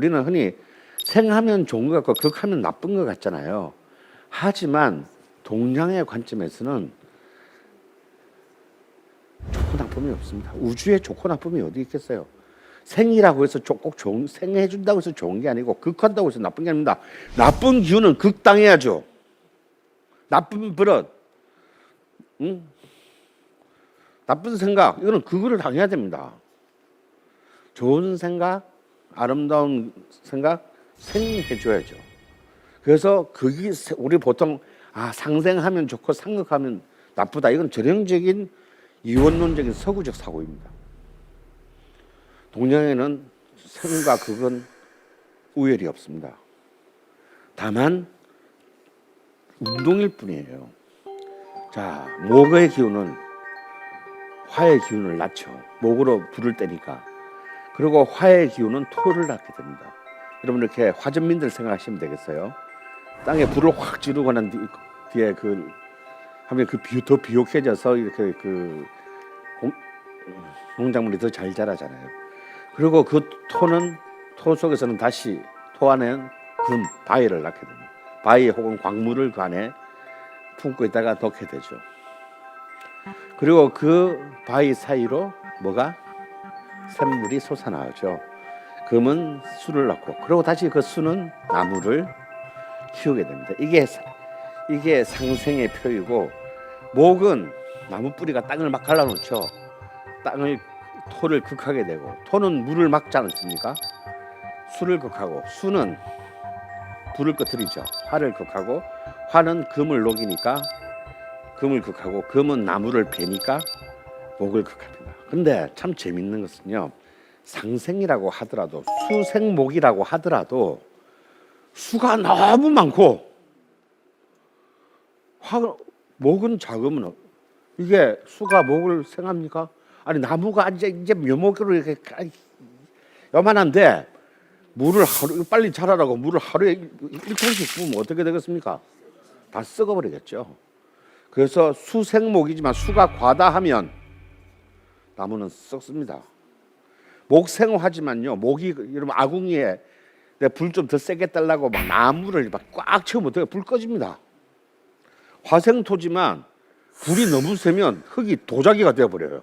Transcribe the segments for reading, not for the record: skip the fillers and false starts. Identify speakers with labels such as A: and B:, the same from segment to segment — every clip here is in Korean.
A: 우리는 흔히 생하면 좋은 것 같고 극하면 나쁜 것 같잖아요. 하지만 동양의 관점에서는 좋고 나쁨이 없습니다. 우주에 좋고 나쁨이 어디 있겠어요? 생이라고 해서 꼭 좋은, 생해준다고 해서 좋은 게 아니고 극한다고 해서 나쁜 게 아닙니다. 나쁜 기운은 극당해야죠. 나쁜 버릇, 응? 나쁜 생각, 이거는 그거를 당해야 됩니다. 좋은 생각, 아름다운 생각 생해줘야죠. 그래서 그게 우리 보통 상생하면 좋고 상극하면 나쁘다. 이건 전형적인 이원론적인 서구적 사고입니다. 동양에는 생과 극은 우열이 없습니다. 다만 운동일 뿐이에요. 자, 목의 기운은 화의 기운을 낳죠. 목으로 불을 떼니까. 그리고 화의 기운은 토를 낳게 됩니다. 여러분 이렇게 화전민들 생각하시면 되겠어요. 땅에 불을 확 지르고 난 뒤에 하면 더 비옥해져서 이렇게 농작물이 더 잘 자라잖아요. 그리고 그 토 속에서는 다시 토 안에는 바위를 낳게 됩니다. 바위 혹은 광물을 그 안에 품고 있다가 넣게 되죠. 그리고 그 바위 사이로 샘물이 솟아나오죠. 금은 수를 낳고, 그리고 다시 그 수는 나무를 키우게 됩니다. 이게 상생의 표이고, 목은 나무 뿌리가 땅을 막 갈라놓죠. 토를 극하게 되고, 토는 물을 막지 않습니까? 수를 극하고, 수는 불을 꺼뜨리죠. 화를 극하고, 화는 금을 녹이니까 금을 극하고, 금은 나무를 베니까 목을 극합니다. 근데 참 재밌는 것은요, 상생이라고 하더라도, 수생목이라고 하더라도 수가 너무 많고 목은 작으면 이게 수가 목을 생합니까? 아니, 나무가 이제 묘목으로 이렇게 요만한데 빨리 자라라고 물을 하루에 1톤씩 부으면 어떻게 되겠습니까? 다 썩어버리겠죠. 그래서 수생목이지만 수가 과다하면 나무는 썩습니다. 목생화지만요, 목이 여러분 아궁이에 불 좀 더 세게 달라고 막 나무를 꽉 채우면 어떻게 불 꺼집니다. 화생토지만 불이 너무 세면 흙이 도자기가 되어버려요.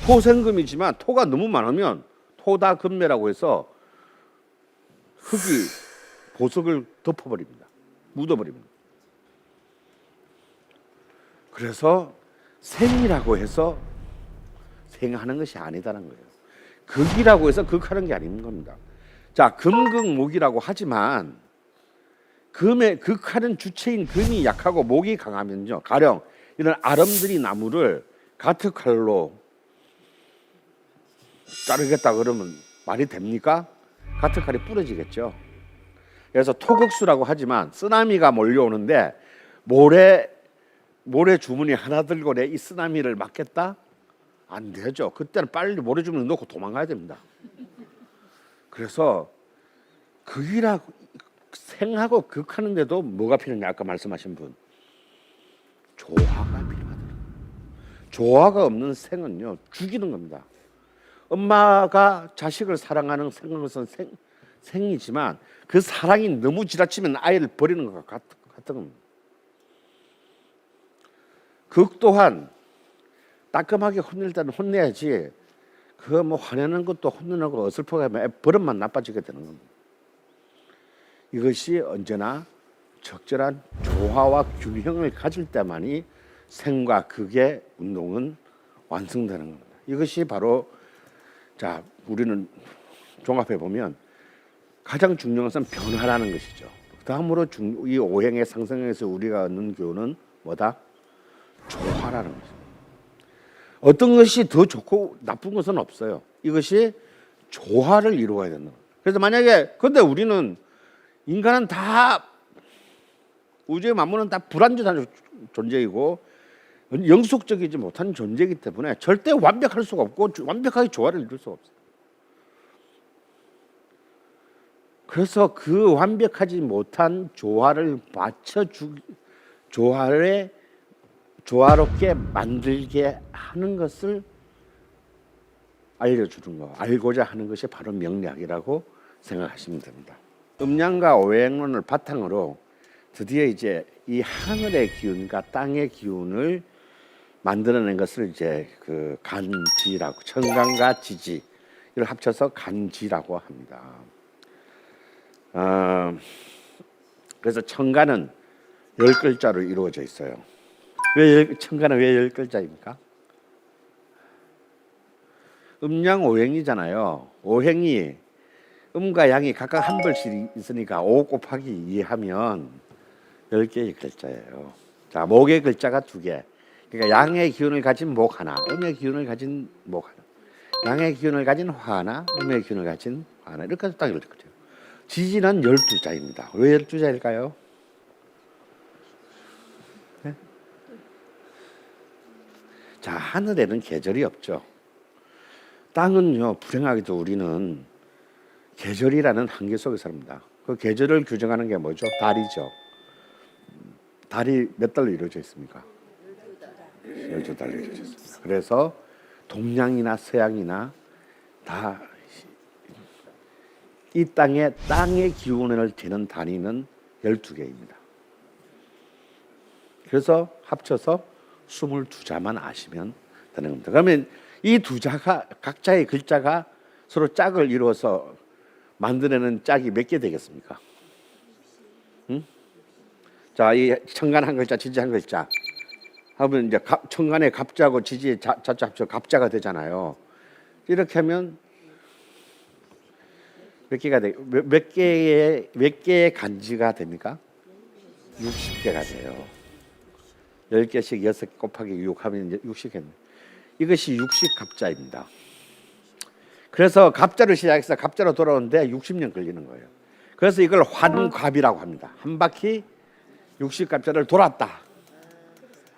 A: 토생금이지만 토가 너무 많으면 토다금매라고 해서 흙이 보석을 덮어버립니다. 묻어버립니다. 그래서 생이라고 해서 생하는 것이 아니다는 거예요. 극이라고 해서 극하는 게 아닌 겁니다. 자, 금극목이라고 하지만 극하는 주체인 금이 약하고 목이 강하면요, 가령 이런 아름드리 나무를 가트칼로 자르겠다 그러면 말이 됩니까? 가트칼이 부러지겠죠. 그래서 토극수라고 하지만 쓰나미가 몰려오는데 모래 주머니 하나 들고 이 쓰나미를 막겠다? 안 되죠. 그때는 빨리 모래 주머니 넣고 도망가야 됩니다. 그래서 극이라고 생하고 극하는데도 뭐가 필요하냐, 아까 말씀하신 분, 조화가 필요하다. 조화가 없는 생은요, 죽이는 겁니다. 엄마가 자식을 사랑하는 것은 생이지만 그 사랑이 너무 지나치면 아이를 버리는 것 같은 겁니다. 극 또한 따끔하게 혼낼 때는 혼내야지, 화내는 것도 혼내는 거 어설프게 하면 버릇만 나빠지게 되는 겁니다. 이것이 언제나 적절한 조화와 균형을 가질 때만이 생과 극의 운동은 완성되는 겁니다. 이것이 바로, 자, 우리는 종합해 보면 가장 중요한 것은 변화라는 것이죠. 다음으로 이 오행의 상승에서 우리가 얻는 교훈은 뭐다? 조화라는 것입니다. 어떤 것이 더 좋고 나쁜 것은 없어요. 이것이 조화를 이루어야 된다. 그래서 만약에, 근데 우리는 인간은 다, 우주의 만물은 다 불완전한 존재이고 영속적이지 못한 존재이기 때문에 절대 완벽할 수가 없고 완벽하게 조화를 이룰 수가 없어요. 그래서 그 완벽하지 못한 조화를 조화롭게 만들게 하는 것을 알려주는 거, 알고자 하는 것이 바로 명리학이라고 생각하시면 됩니다. 음양과 오행론을 바탕으로 드디어 이제 이 하늘의 기운과 땅의 기운을 만들어낸 것을 이제 그 간지라고, 천간과 지지 이걸 합쳐서 간지라고 합니다. 그래서 천간은 10글자로 이루어져 있어요. 천간은 왜 10글자입니까? 음양 오행이잖아요. 오행이 음과 양이 각각 한 벌씩 있으니까 5 곱하기 2 하면 10개의 글자예요. 자, 목의 글자가 2개. 그러니까 양의 기운을 가진 목 하나, 음의 기운을 가진 목 하나. 양의 기운을 가진 화 하나, 음의 기운을 가진 화 하나. 이렇게 해서 딱 이렇게 돼요. 지지는 12자입니다. 왜 12자일까요? 네? 자, 하늘에는 계절이 없죠. 땅은요, 불행하게도 우리는 계절이라는 한계 속에 삽니다. 그 계절을 규정하는 게 뭐죠? 달이죠. 달이 몇 달로 이루어져 있습니까? 12달로 이루어져 있습니다. 그래서 동양이나 서양이나 다 이 땅의 기운을 재는 단위는 12개입니다. 그래서 합쳐서 22자만 아시면 되는 겁니다. 그러면 이 두 자가 각자의 글자가 서로 짝을 이루어서 만들어내는 짝이 몇 개 되겠습니까? 응? 자, 이 천간 한 글자, 지지 한 글자 하면 이제 천간의 갑자고 지지의 자자 합쳐 갑자가 되잖아요. 이렇게 하면 몇 개가 몇 개의 간지가 됩니까? 60개가 돼요. 10개씩 6 곱하기 6 하면 이제 60개. 이것이 60갑자입니다. 그래서 갑자로 시작해서 갑자로 돌아오는데 60년 걸리는 거예요. 그래서 이걸 환갑이라고 합니다. 한 바퀴 60갑자를 돌았다.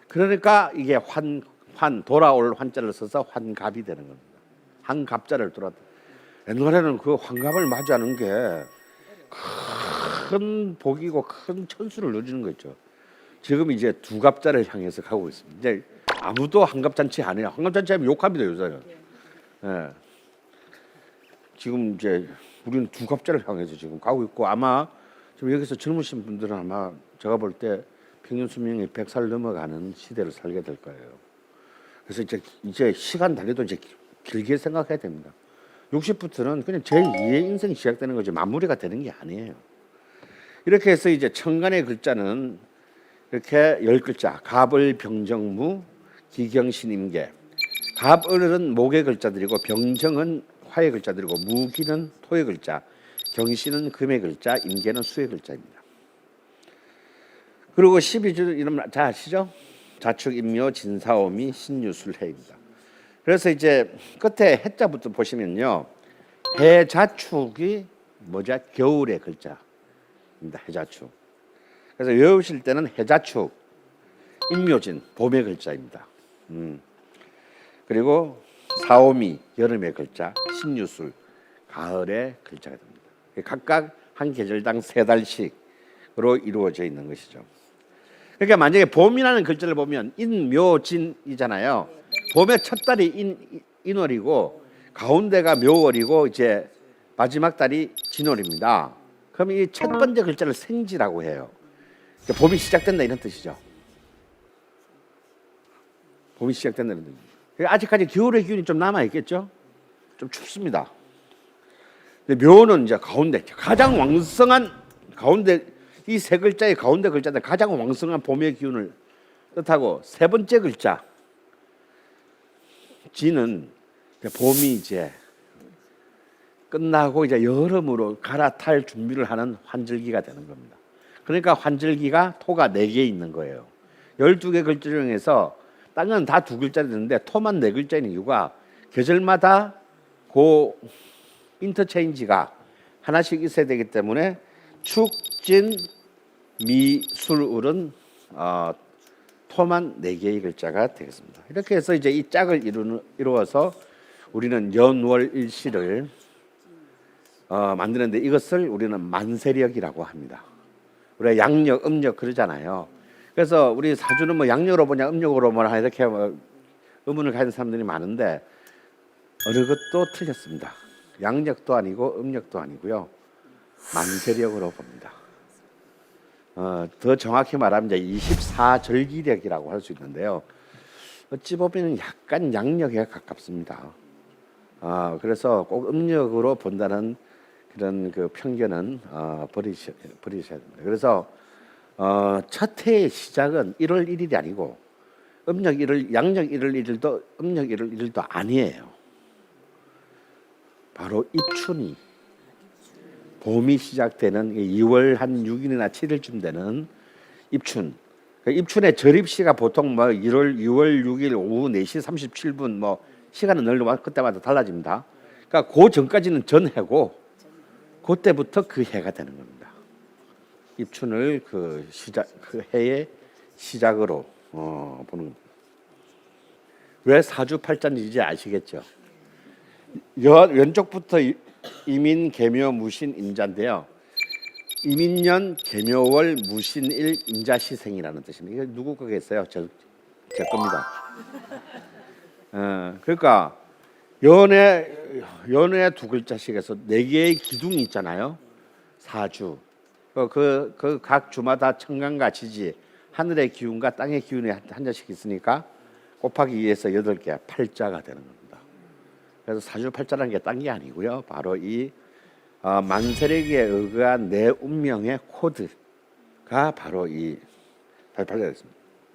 A: 그러니까 이게 돌아올 환자를 써서 환갑이 되는 겁니다. 한 갑자를 돌았다. 옛날에는 그 환갑을 맞이하는 게 큰 복이고 큰 천수를 누리는 거 있죠. 지금 이제 2갑자를 향해서 가고 있습니다. 이제 아무도 한갑잔치 안 해요. 한갑잔치 하면 욕합니다, 요새는. 예. 지금 이제 우리는 2갑자를 향해서 지금 가고 있고, 아마 지금 여기서 젊으신 분들은 아마 제가 볼 때 평균 수명이 100살 넘어가는 시대를 살게 될 거예요. 그래서 이제 시간 단위도 이제 길게 생각해야 됩니다. 60부터는 그냥 제2의 인생이 시작되는 거지 마무리가 되는 게 아니에요. 이렇게 해서 이제 천간의 글자는 이렇게 10글자, 갑을, 병정무, 기경신임계. 갑을은 목의 글자들이고 병정은 화의 글자들이고 무기는 토의 글자, 경신은 금의 글자, 임계는 수의 글자입니다. 그리고 12주 이름 다 아시죠? 자축, 임묘, 진사오미, 신유술해입니다. 그래서 이제 끝에 해자부터 보시면요, 해자축이 뭐죠? 겨울의 글자입니다. 해자축. 그래서 외우실 때는 해자축, 임묘진 봄의 글자입니다. 그리고 사오미 여름의 글자, 신유술 가을의 글자가 됩니다. 각각 한 계절당 3달씩으로 이루어져 있는 것이죠. 그러니까 만약에 봄이라는 글자를 보면 인묘진이잖아요. 봄의 첫 달이 인월이고 가운데가 묘월이고 이제 마지막 달이 진월입니다. 그럼 이 첫 번째 글자를 생지라고 해요. 봄이 시작된다 이런 뜻이죠. 봄이 시작된다는 뜻이죠. 아직까지 겨울의 기운이 좀 남아 있겠죠. 좀 춥습니다. 근데 묘는 이제 가운데 가장 왕성한 가운데 이 3글자의 가운데 글자인데 가장 왕성한 봄의 기운을 뜻하고, 3번째 글자 지는 봄이 이제 끝나고 이제 여름으로 갈아탈 준비를 하는 환절기가 되는 겁니다. 그러니까 환절기가 토가 4개 있는 거예요. 12개 글자 중에서 땅은 다 2글자 되는데 토만 4글자인 이유가 계절마다 그 인터체인지가 하나씩 있어야 되기 때문에 축, 진, 미, 술, 을은 토만 4개의 글자가 되겠습니다. 이렇게 해서 이제 이 짝을 이루어서 우리는 연월일시를 만드는데, 이것을 우리는 만세력이라고 합니다. 우리가 양력, 음력 그러잖아요. 그래서 우리 사주는 뭐 양력으로 보냐 음력으로 보냐 이렇게 의문을 가진 사람들이 많은데, 어느 것도 틀렸습니다. 양력도 아니고 음력도 아니고요. 만세력으로 봅니다. 더 정확히 말하면 이제 24절기력이라고 할 수 있는데요. 어찌 보면 약간 양력에 가깝습니다. 그래서 꼭 음력으로 본다는 그런 그 편견은 버리셔야 됩니다. 그래서 첫 해의 시작은 1월 1일이 아니고 음력 1월, 양력 1월 1일도 음력 1월 1일도 아니에요. 바로 입춘이 봄이 시작되는 2월 한 6일이나 7일쯤 되는 입춘. 입춘의 절입시가 보통 뭐 6월 6일 오후 4시 37분 뭐 시간은 늘 그때마다 달라집니다. 그러니까 그 전까지는 전해고 그때부터 그 해가 되는 겁니다. 입춘을 그 해의 시작으로 보는 겁니다. 왜 사주팔자인지 이제 아시겠죠? 왼쪽부터 이민, 개묘, 무신, 임자인데요. 이민년, 개묘월, 무신일, 임자시생이라는 뜻입니다. 이거 누구 거겠어요? 제 겁니다. 그러니까 연애 두 글자씩에서 네 개의 기둥이 있잖아요. 사주. 그 각 주마다 천간과 지지, 하늘의 기운과 땅의 기운이 한 자씩 있으니까 곱하기 2에서 8개, 팔자가 되는 겁니다. 그래서 사주팔자라는 게 딴 게 아니고요. 바로 이 만세력에 의한 내 운명의 코드가 바로 이 팔자가 있습니다.